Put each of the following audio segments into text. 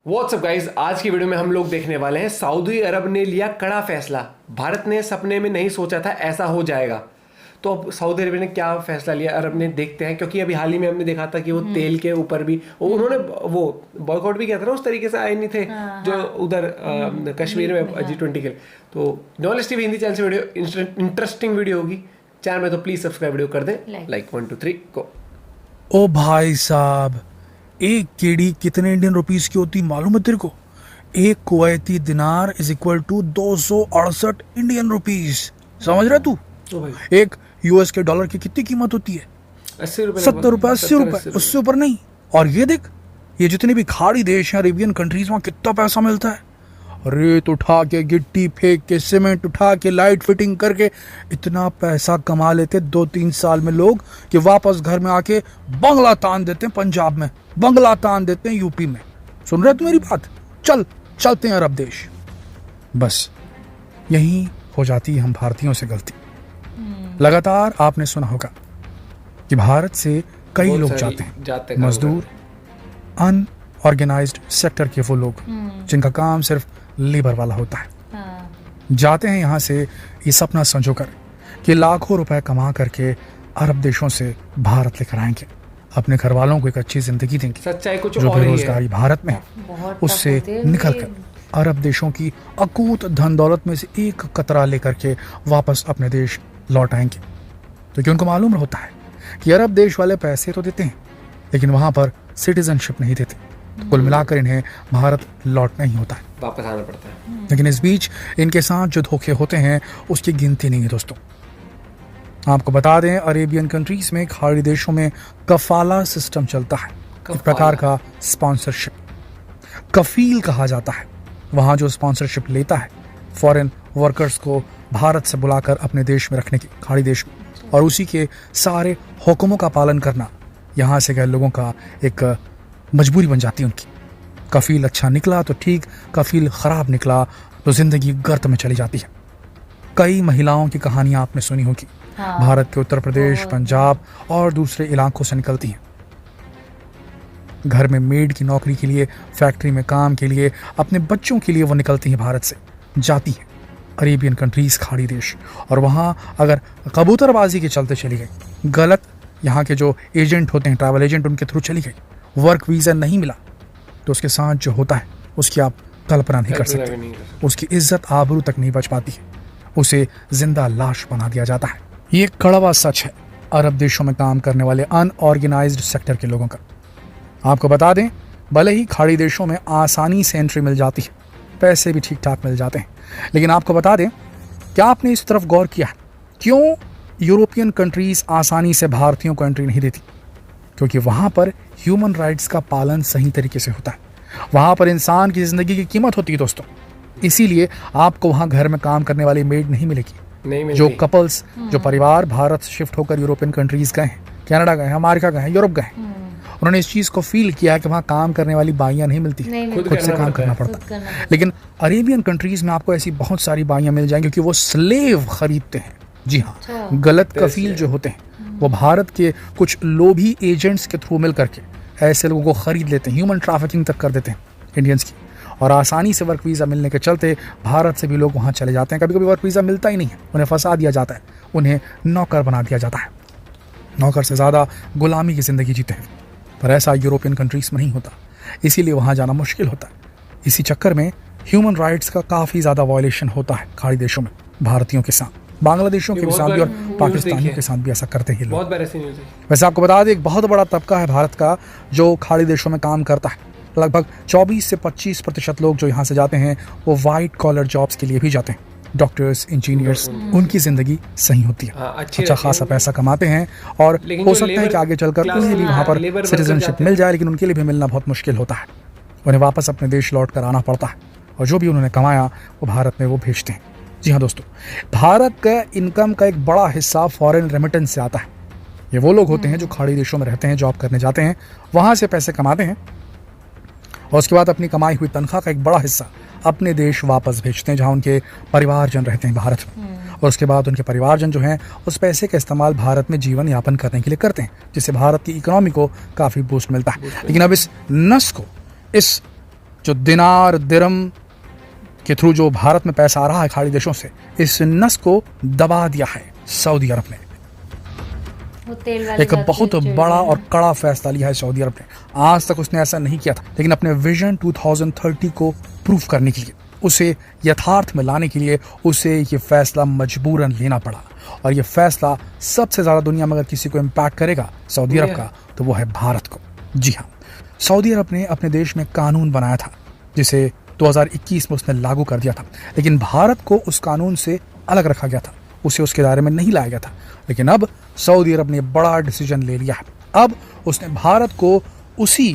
What's up guys, आज की video में हम लोग देखने वाले हैं सऊदी अरब ने लिया कड़ा फैसला। भारत ने सपने में नहीं सोचा था ऐसा हो जाएगा। तो अब सऊदी अरब ने क्या फैसला लिया अरब ने, देखते हैं। क्योंकि अभी हाल ही में हमने देखा था कि वो तेल के ऊपर भी उन्होंने वो बॉयकॉट भी किया था ना, उस तरीके से आए नहीं थे जो उधर कश्मीर में G20 के। तो नॉलेज टीवी हिंदी चैनल से वीडियो इंटरेस्टिंग वीडियो होगी चैनल में, तो प्लीज सब्सक्राइब वीडियो कर दें। लाइक 1 2 3 गो। ओ भाई साहब, एक केडी कितने इंडियन रुपीस की होती मालूम है तेरे को? एक Kuwaiti dinar is equal to 268 Indian rupees. समझ रहा तू? एक यूएस के डॉलर की कितनी कीमत होती है? 80 रुपए, 70 रुपए, 80 रुपए, उससे ऊपर नहीं। और ये देख, ये जितने भी खाड़ी देश हैं अरेबियन कंट्रीज, वहां कितना पैसा मिलता है। रेत उठा के, गिट्टी फेंक के, सीमेंट उठा के, लाइट फिटिंग करके इतना पैसा कमा लेते 2-3 साल में लोग कि वापस घर में आके बंगला तान देते हैं, पंजाब में बंगला तान देते हैं, यूपी में। सुन रहे तू मेरी बात? चलते हैं अरब देश। बस यही हो जाती है हम भारतीयों से गलती। लगातार आपने सुना होगा कि भारत से कई लोग जाते हैं मजदूर, अनऑर्गेनाइज्ड सेक्टर के वो लोग जिनका काम सिर्फ लेबर वाला होता है। जाते हैं यहाँ से ये सपना संजोकर कि लाखों रुपए कमा करके अरब देशों से भारत लेकर आएंगे, अपने घर वालों को एक अच्छी जिंदगी देंगे। सच्चाई कुछ जो और ही है। बेरोजगारी भारत में है उससे निकलकर अरब देशों की अकूत धन दौलत में से एक कतरा लेकर के वापस अपने देश लौट आएंगे। क्योंकि उनको मालूम होता है कि अरब देश वाले पैसे तो देते हैं लेकिन वहां पर सिटीजनशिप नहीं देते। तो कुल मिलाकर इन्हें भारत लौटना ही होता है, वापस आना पड़ता है। लेकिन इस बीच इनके साथ जो धोखे होते हैं उसकी गिनती नहीं है दोस्तों। आपको बता दें, अरेबियन कंट्रीज में, खाड़ी देशों में कफाला सिस्टम चलता है, एक प्रकार का स्पॉन्सरशिप। कफील कहा जाता है वहां जो स्पॉन्सरशिप लेता है फॉरेन वर्कर्स को भारत से बुलाकर अपने देश में रखने की, खाड़ी देश में, और उसी के सारे हुक्मों का पालन करना यहाँ से गए लोगों का एक मजबूरी बन जाती है उनकी। कफील अच्छा निकला तो ठीक, कफील खराब निकला तो जिंदगी गर्त में चली जाती है। कई महिलाओं की कहानियां आपने सुनी होगी, भारत के उत्तर प्रदेश, पंजाब और दूसरे इलाकों से निकलती हैं। घर में मेड की नौकरी के लिए, फैक्ट्री में काम के लिए, अपने बच्चों के लिए वो निकलती हैं, भारत से जाती हैं अरेबियन कंट्रीज, खाड़ी देश। और वहाँ अगर कबूतरबाजी के चलते चली गई, गलत यहाँ के जो एजेंट होते हैं, ट्रैवल एजेंट, उनके थ्रू चली गई, वर्क वीज़ा नहीं मिला, तो उसके साथ जो होता है उसकी आप कल्पना नहीं कर सकते। उसकी इज्जत आबरू तक नहीं बच पाती है, उसे जिंदा लाश बना दिया जाता है। ये कड़वा सच है अरब देशों में काम करने वाले अनऑर्गेनाइज्ड सेक्टर के लोगों का। आपको बता दें, भले ही खाड़ी देशों में आसानी से एंट्री मिल जाती है, पैसे भी ठीक ठाक मिल जाते हैं, लेकिन आपको बता दें, क्या आपने इस तरफ गौर किया है क्यों यूरोपियन कंट्रीज आसानी से भारतीयों को एंट्री नहीं देती? क्योंकि वहाँ पर ह्यूमन राइट्स का पालन सही तरीके से होता है, वहाँ पर इंसान की ज़िंदगी की कीमत होती है दोस्तों। इसीलिए आपको वहाँ घर में काम करने वाली मेड नहीं मिलेगी। जो कपल्स, जो परिवार भारत से शिफ्ट होकर यूरोपियन कंट्रीज गए हैं, कनाडा गए हैं, अमेरिका गए हैं, यूरोप गए हैं, उन्होंने इस चीज़ को फील किया कि वहाँ काम करने वाली बाइयाँ नहीं मिलती, खुद से काम करना पड़ता। लेकिन अरेबियन कंट्रीज में आपको ऐसी बहुत सारी बाइयाँ मिल जाएंगी क्योंकि वो स्लेव खरीदते हैं। जी हाँ, गलत कफील जो होते हैं वो भारत के कुछ लोभी एजेंट्स के थ्रू मिल करके ऐसे लोगों को खरीद लेते हैं, ह्यूमन ट्रैफिकिंग तक कर देते हैं इंडियंस की। और आसानी से वर्क वीज़ा मिलने के चलते भारत से भी लोग वहाँ चले जाते हैं। कभी कभी वर्क वीज़ा मिलता ही नहीं है, उन्हें फंसा दिया जाता है, उन्हें नौकर बना दिया जाता है, नौकर से ज़्यादा गुलामी की ज़िंदगी जीते हैं। पर ऐसा यूरोपियन कंट्रीज़ में नहीं होता, इसीलिए वहाँ जाना मुश्किल होता है। इसी चक्कर में ह्यूमन राइट्स का काफ़ी ज़्यादा वायलेशन होता है खाड़ी देशों में, भारतीयों के साथ, बांग्लादेशियों के साथ भी और पाकिस्तानियों के साथ भी ऐसा करते हैं लोग। वैसे आपको बता दें, एक बहुत बड़ा तबका है भारत का जो खाड़ी देशों में काम करता है। लगभग 24 से 25% लोग जो यहाँ से जाते हैं वो वाइट कॉलर जॉब्स के लिए भी जाते हैं, डॉक्टर्स, इंजीनियर्स। उनकी जिंदगी सही होती है, अच्छा खासा पैसा कमाते हैं, और हो सकता है कि आगे चलकर उन्हें भी वहाँ पर सिटीजनशिप मिल जाए, लेकिन उनके लिए भी मिलना बहुत मुश्किल होता है। उन्हें वापस अपने देश लौट कर आना पड़ता है, और जो भी उन्होंने कमाया वो भारत में वो भेजते हैं। जी हाँ दोस्तों, भारत का इनकम का एक बड़ा हिस्सा फॉरेन रेमिटेंस से आता है। ये वो लोग होते हैं जो खाड़ी देशों में रहते हैं, जॉब करने जाते हैं, वहाँ से पैसे कमाते हैं, और उसके बाद अपनी कमाई हुई तनख्वाह का एक बड़ा हिस्सा अपने देश वापस भेजते हैं जहाँ उनके परिवारजन रहते हैं भारत में। और उसके बाद उनके परिवारजन जो हैं उस पैसे का इस्तेमाल भारत में जीवन यापन करने के लिए करते हैं, जिससे भारत की इकोनॉमी को काफ़ी बूस्ट मिलता है। लेकिन अब इस नस को, इस जो दिनार दिरहम के थ्रू जो भारत में पैसा आ रहा है खाड़ी देशों से, इस नस को दबा दिया है सऊदी अरब ने। एक बहुत बड़ा और कड़ा फैसला लिया है सऊदी अरब ने। आज तक उसने ऐसा नहीं किया था, लेकिन अपने विजन 2030 को प्रूफ करने के लिए, उसे यथार्थ में लाने के लिए उसे ये फैसला मजबूरन लेना पड़ा। और ये फैसला सबसे ज्यादा दुनिया में अगर किसी को इम्पैक्ट करेगा सऊदी अरब का, तो वो है भारत को। जी हाँ, सऊदी अरब ने अपने देश में कानून बनाया था जिसे 2021 में उसने लागू कर दिया था, लेकिन भारत को उस कानून से अलग रखा गया था, उसे उसके दायरे में नहीं लाया गया था। लेकिन अब सऊदी अरब ने बड़ा डिसीजन ले लिया है। अब उसने भारत को उसी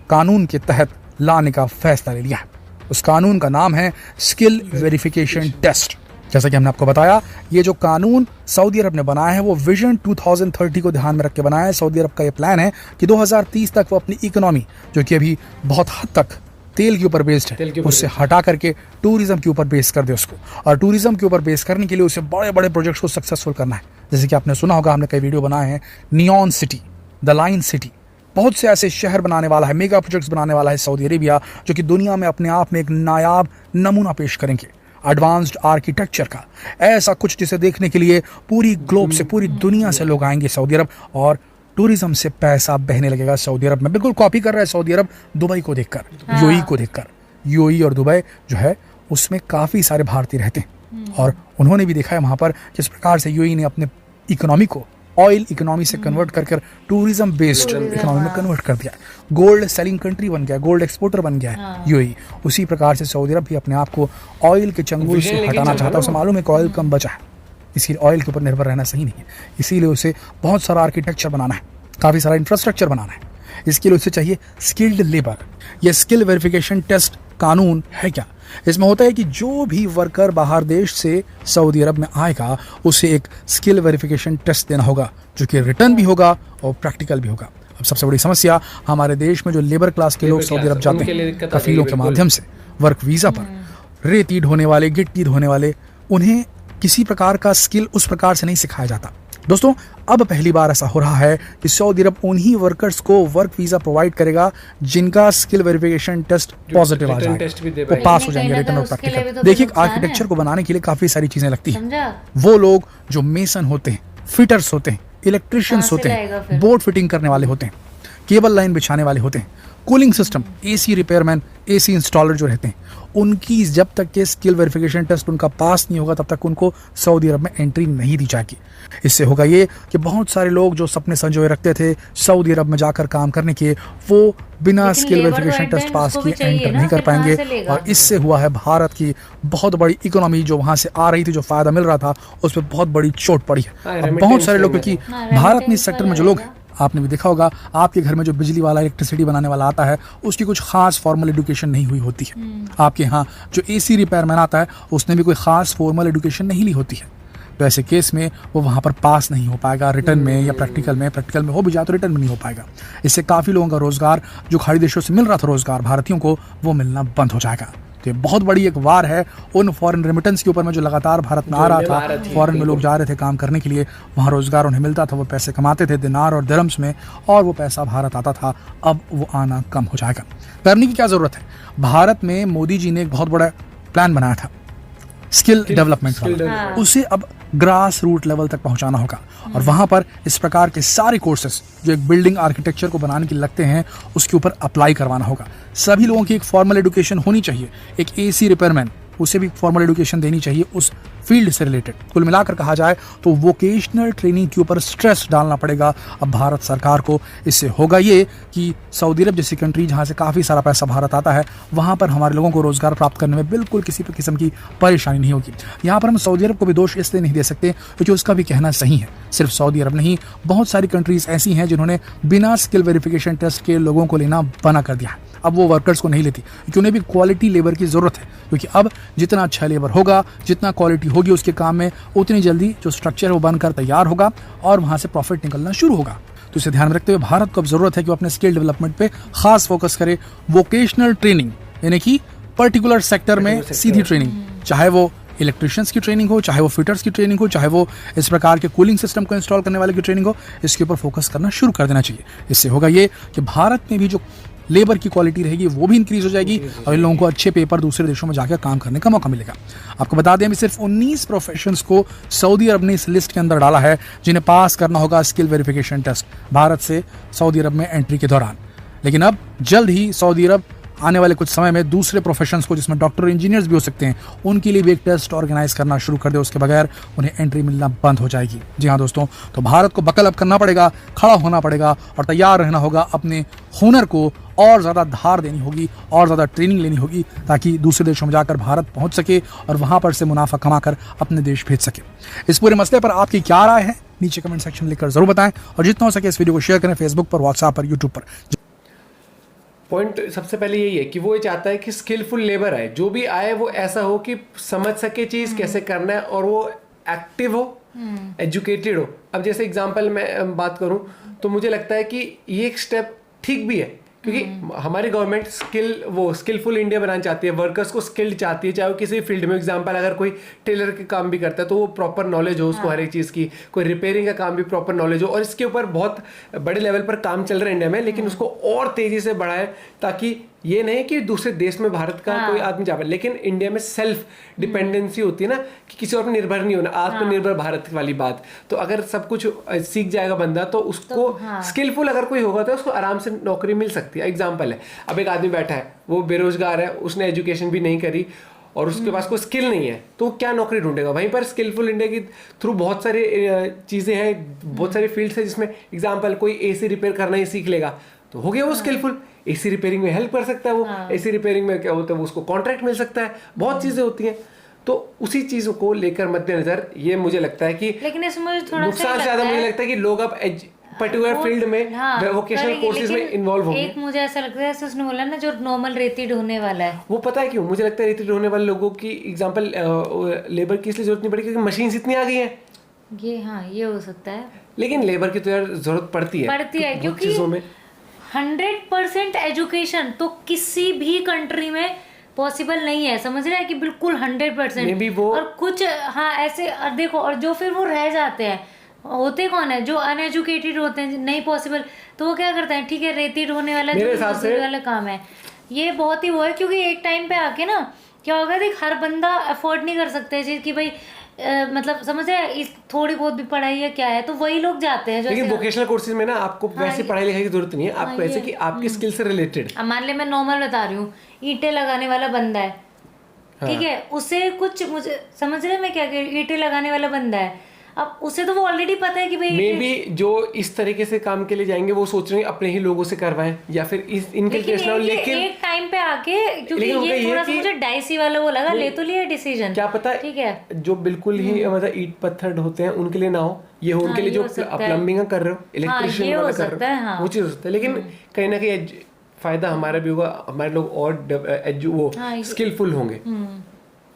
कानून के तहत लाने का फैसला ले लिया है। उस कानून का नाम है स्किल वेरिफिकेशन टेस्ट। जैसा कि हमने आपको बताया, ये जो कानून सऊदी अरब ने बनाया है वो विजन 2030 को ध्यान में रख के बनाया है। सऊदी अरब का ये प्लान है कि 2030 तक वो अपनी इकोनॉमी, जो कि अभी बहुत हद तक तेल के ऊपर बेस्ड है, उससे हटा करके टूरिज्म के ऊपर बेस कर दे उसको। और टूरिज्म के ऊपर बेस करने के लिए उसे बड़े बड़े प्रोजेक्ट्स को सक्सेसफुल करना है। जैसे कि आपने सुना होगा, हमने कई वीडियो बनाए हैं, neon city, the line city, बहुत से ऐसे शहर बनाने वाला है, मेगा प्रोजेक्ट्स बनाने वाला है सऊदी अरेबिया, जो कि दुनिया में अपने आप में एक नायाब नमूना पेश करेंगे एडवांस्ड आर्किटेक्चर का। ऐसा कुछ जिसे देखने के लिए पूरी ग्लोब से, पूरी दुनिया से लोग आएंगे सऊदी अरब, और टूरिज्म से पैसा बहने लगेगा सऊदी अरब में। बिल्कुल कॉपी कर रहा है सऊदी अरब दुबई को देखकर, यूएई को देखकर। यूएई और दुबई जो है उसमें काफ़ी सारे भारतीय रहते हैं, और उन्होंने भी देखा है वहाँ पर किस प्रकार से यूएई ने अपने इकोनॉमी को ऑयल इकोनॉमी से कन्वर्ट कर टूरिज्म बेस्ड इकोनॉमी में कन्वर्ट कर दिया। गोल्ड सेलिंग कंट्री बन गया, गोल्ड एक्सपोर्टर बन गया है यूएई। उसी प्रकार से सऊदी अरब भी अपने आप को ऑयल के चंगुल से हटाना चाहता है। उसे मालूम है कि ऑयल कम बचा है, इसलिए ऑयल के ऊपर निर्भर रहना सही नहीं है। इसीलिए उसे बहुत सारा आर्किटेक्चर बनाना है, काफ़ी सारा इंफ्रास्ट्रक्चर बनाना है। इसके लिए उसे चाहिए स्किल्ड लेबर। यह स्किल वेरिफिकेशन टेस्ट कानून है क्या? इसमें होता है कि जो भी वर्कर बाहर देश से सऊदी अरब में आएगा उसे एक स्किल वेरिफिकेशन टेस्ट देना होगा, जो कि रिटर्न भी होगा और प्रैक्टिकल भी होगा। अब सबसे बड़ी समस्या, हमारे देश में जो लेबर क्लास के लोग सऊदी अरब जाते हैं कफीलों के माध्यम से वर्क वीज़ा पर, रेती ढोने वाले, गिट्टी धोने वाले, उन्हें किसी प्रकार का स्किल उस प्रकार से नहीं सिखाया जाता। दोस्तों, अब पहली बार ऐसा हो रहा है कि सऊदी अरब उन्हीं वर्कर्स को वर्क वीजा प्रोवाइड करेगा जिनका स्किल वेरिफिकेशन टेस्ट पॉजिटिव आ जाएगा, वो पास हो जाएंगे रिटर्न और प्रैक्टिकल। देखिए, आर्किटेक्चर को बनाने के लिए काफी सारी चीजें लगती हैं। वो लोग जो मेसन होते हैं, फिटर्स होते हैं, इलेक्ट्रिशियंस होते हैं, बोर्ड फिटिंग करने वाले होते हैं, केबल लाइन बिछाने वाले होते हैं, cooling system, AC repairman, AC installer जो रहते हैं, उनकी जब तक के स्किल वेरिफिकेशन टेस्ट उनका पास नहीं होगा तब तक उनको सऊदी अरब में एंट्री नहीं दी जाएगी। इससे होगा ये कि बहुत सारे लोग जो सपने संजोए रखते थे सऊदी अरब में जाकर काम करने के, वो बिना स्किल वेरिफिकेशन टेस्ट पास किए एंटर नहीं कर पाएंगे। और इससे हुआ है भारत की बहुत बड़ी इकोनॉमी जो वहां से आ रही थी, जो फायदा मिल रहा था, उस पर बहुत बड़ी चोट पड़ी है। बहुत सारे लोग, क्योंकि भारत में इस सेक्टर में जो लोग हैं, आपने भी देखा होगा, आपके घर में जो बिजली वाला, इलेक्ट्रिसिटी बनाने वाला आता है, उसकी कुछ खास फॉर्मल एजुकेशन नहीं हुई होती है। आपके यहाँ जो एसी रिपेयरमैन आता है, उसने भी कोई खास फॉर्मल एजुकेशन नहीं ली होती है। तो ऐसे केस में वो वहाँ पर पास नहीं हो पाएगा रिटर्न में या प्रैक्टिकल में हो भी जाए तो रिटर्न में नहीं हो पाएगा। इससे काफ़ी लोगों का रोजगार, जो खाड़ी देशों से मिल रहा था रोजगार भारतीयों को, वो मिलना बंद हो जाएगा। तो ये बहुत बड़ी एक वार है उन फॉरेन रेमिटेंस के ऊपर में जो लगातार भारत में आ रहा था। फॉरेन में लोग जा रहे थे काम करने के लिए, वहाँ रोजगार उन्हें मिलता था, वो पैसे कमाते थे दिनार और दिरहम्स में, और वो पैसा भारत आता था। अब वो आना कम हो जाएगा। करने की क्या जरूरत है? भारत में मोदी जी ने एक बहुत बड़ा प्लान बनाया था स्किल डेवलपमेंट वाला, उसे अब ग्रास रूट लेवल तक पहुंचाना होगा। और वहां पर इस प्रकार के सारे कोर्सेस जो एक बिल्डिंग आर्किटेक्चर को बनाने के लिए लगते हैं, उसके ऊपर अप्लाई करवाना होगा। सभी लोगों की एक फॉर्मल एजुकेशन होनी चाहिए। एक एसी रिपेयरमैन, उसे भी फॉर्मल एजुकेशन देनी चाहिए उस फील्ड से रिलेटेड। कुल मिलाकर कहा जाए तो वोकेशनल ट्रेनिंग के ऊपर स्ट्रेस डालना पड़ेगा अब भारत सरकार को। इससे होगा ये कि सऊदी अरब जैसी कंट्री जहां से काफ़ी सारा पैसा भारत आता है, वहां पर हमारे लोगों को रोजगार प्राप्त करने में बिल्कुल किसी भी किस्म की परेशानी नहीं होगी। यहाँ पर हम सऊदी अरब को भी दोष इसलिए नहीं दे सकते क्योंकि उसका भी कहना सही है। सिर्फ सऊदी अरब नहीं, बहुत सारी कंट्रीज ऐसी हैं जिन्होंने बिना स्किल वेरिफिकेशन टेस्ट के लोगों को लेना बना कर दिया है। अब वो वर्कर्स को नहीं लेती क्योंकि उन्हें भी क्वालिटी लेबर की ज़रूरत है। क्योंकि अब जितना अच्छा लेबर होगा, जितना क्वालिटी होगी उसके काम में, उतनी जल्दी जो स्ट्रक्चर है वो बनकर तैयार होगा और वहाँ से प्रॉफिट निकलना शुरू होगा। तो इसे ध्यान में रखते हुए भारत को अब ज़रूरत है कि वो अपने स्किल डेवलपमेंट पे खास फोकस करे। वोकेशनल ट्रेनिंग यानी कि पर्टिकुलर सेक्टर में सीधी ट्रेनिंग, चाहे वो इलेक्ट्रिशियंस की ट्रेनिंग हो, चाहे वो फिटर्स की ट्रेनिंग हो, चाहे वो इस प्रकार के कूलिंग सिस्टम को इंस्टॉल करने वाले की ट्रेनिंग हो, इसके ऊपर फोकस करना शुरू कर देना चाहिए। इससे होगा ये कि भारत में भी जो लेबर की क्वालिटी रहेगी वो भी इंक्रीज हो जाएगी और इन लोगों को अच्छे पेपर दूसरे देशों में जाकर काम करने का मौका मिलेगा। आपको बता दें अभी सिर्फ 19 प्रोफेशंस को सऊदी अरब ने इस लिस्ट के अंदर डाला है जिन्हें पास करना होगा स्किल वेरिफिकेशन टेस्ट भारत से सऊदी अरब में एंट्री के दौरान। लेकिन अब जल्द ही सऊदी अरब आने वाले कुछ समय में दूसरे प्रोफेशंस को, जिसमें डॉक्टर और इंजीनियर्स भी हो सकते हैं, उनके लिए भी एक टेस्ट ऑर्गेनाइज करना शुरू कर दे, उसके बगैर उन्हें एंट्री मिलना बंद हो जाएगी। जी हाँ दोस्तों, तो भारत को बकल अप करना पड़ेगा, खड़ा होना पड़ेगा और तैयार रहना होगा, अपने हुनर को और ज़्यादा धार देनी होगी और ज़्यादा ट्रेनिंग लेनी होगी ताकि दूसरे देशों में जाकर भारत पहुंच सके और वहां पर से मुनाफा कमाकर अपने देश भेज सके। इस पूरे मसले पर आपकी क्या राय है नीचे कमेंट सेक्शन में लिखकर जरूर बताएं और जितना हो सके इस वीडियो को शेयर करें फेसबुक पर, व्हाट्सएप पर, यूट्यूब पर। पॉइंट सबसे पहले यही है कि वो ये चाहता है कि स्किलफुल लेबर आए, जो भी आए वो ऐसा हो कि समझ सके चीज़ कैसे करना है और वो एक्टिव हो, एजुकेटेड हो। अब जैसे एग्जांपल मैं बात करूं तो मुझे लगता है कि ये एक स्टेप ठीक भी है क्योंकि हमारी गवर्नमेंट स्किलफुल इंडिया बनाना चाहती है, वर्कर्स को स्किल्ड चाहती है, चाहे वो किसी फील्ड में। एग्जांपल अगर कोई टेलर के काम भी करता है तो वो प्रॉपर नॉलेज हो उसको हर एक चीज़ की, कोई रिपेयरिंग का काम भी प्रॉपर नॉलेज हो। और इसके ऊपर बहुत बड़े लेवल पर काम चल रहा है इंडिया में, लेकिन उसको और तेज़ी से बढ़ाए ताकि ये नहीं कि दूसरे देश में भारत का कोई आदमी जा पाए, लेकिन इंडिया में सेल्फ डिपेंडेंसी होती है ना कि किसी और पर निर्भर नहीं होना, आत्मनिर्भर भारत वाली बात। तो अगर सब कुछ सीख जाएगा बंदा तो उसको स्किलफुल अगर कोई होगा तो उसको आराम से नौकरी मिल सकती है। एग्जाम्पल है, अब एक आदमी बैठा है, वो बेरोजगार है, उसने एजुकेशन भी नहीं करी और उसके पास कोई स्किल नहीं है तो क्या नौकरी ढूंढेगा? वहीं पर स्किलफुल इंडिया के थ्रू बहुत सारी चीज़ें हैं, बहुत सारी फील्ड्स है जिसमें एग्जाम्पल कोई एसी रिपेयर करना ही सीख लेगा तो हो गया वो स्किलफुल। एसी रिपेयरिंग में हेल्प कर सकता है वो, एसी रिपेयरिंग में क्या होता है वो उसको कॉन्ट्रैक्ट मिल सकता है, बहुत चीज़ें होती हैं। तो उसी चीज़ों को लेकर मद्देनजर ये मुझे लगता है कि लेकिन इसमें मुझे थोड़ा नुकसान से ज़्यादा मुझे लगता है कि लोग अब पर्टिकुलर फील्ड में वोकेशनल कोर्सेज में इन्वॉल्व होंगे। एक मुझे ऐसा लगता है जैसे उसने बोला ना जो नॉर्मल रेती ढोने वाला है, वो पता है क्यों मुझे लगता है रेती ढोने वाले लोगों की एग्जांपल लेबर की इसलिए जरूरत नहीं पड़ी क्योंकि मशीन्स इतनी आ गई हैं। ये हो सकता है, लेकिन लेबर की तो यार जरूरत पड़ती है क्योंकि चीज़ों में 100% एजुकेशन तो किसी भी कंट्री में पॉसिबल नहीं है, समझ रहे हैं कि बिल्कुल 100%। और कुछ ऐसे देखो, और जो फिर वो रह जाते हैं होते कौन है, जो अनएजुकेटेड होते हैं, नहीं पॉसिबल, तो वो क्या करते हैं, ठीक है रेती ढोने वाला जो मजदूरी वाला काम है ये बहुत ही वो है, क्योंकि एक टाइम पे आके ना क्या होगा, देख हर बंदा अफोर्ड नहीं कर सकता है चीज़ कि भाई मतलब समझ रहे इस थोड़ी बहुत भी पढ़ाई है क्या है, तो वही लोग जाते हैं। लेकिन वोकेशनल कोर्सेज में ना आपको वैसे पढ़ाई लिखाई की जरूरत नहीं है, आपको ऐसे कि आपकी स्किल से रिलेटेड। मान ले मैं नॉर्मल बता रही हूँ, ईंटें लगाने वाला बंदा है, ठीक है, उसे कुछ मुझे समझ रहे मैं क्या कह रही हूँ, ईंटें लगाने वाला बंदा है, अब उसे तो वो ऑलरेडी पता है कि भाई मे बी जो इस तरीके से काम के लिए जाएंगे वो सोच रहे हैं अपने ही लोगों से करवाएं या फिर इनके केस ना। लेकिन एक टाइम पे आके क्योंकि ये थोड़ा सा मुझे डाइसी वाला वो लगा, ले तो लिया डिसीजन, क्या पता ठीक है जो बिल्कुल ही मतलब ईंट पत्थर होते हैं उनके लिए ना हो, ये हो उनके लिए जो प्लम्बिंग कर रहे हो, इलेक्ट्रिशियन वाला कर रहे हो, वो चीज हो सकता है। लेकिन कहीं ना कहीं फायदा हमारा भी होगा, हमारे लोग और वो स्किलफुल होंगे।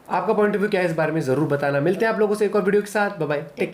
आपका पॉइंट ऑफ व्यू क्या है इस बारे में जरूर बताना। मिलते हैं आप लोगों से एक और वीडियो के साथ। Bye bye, take care.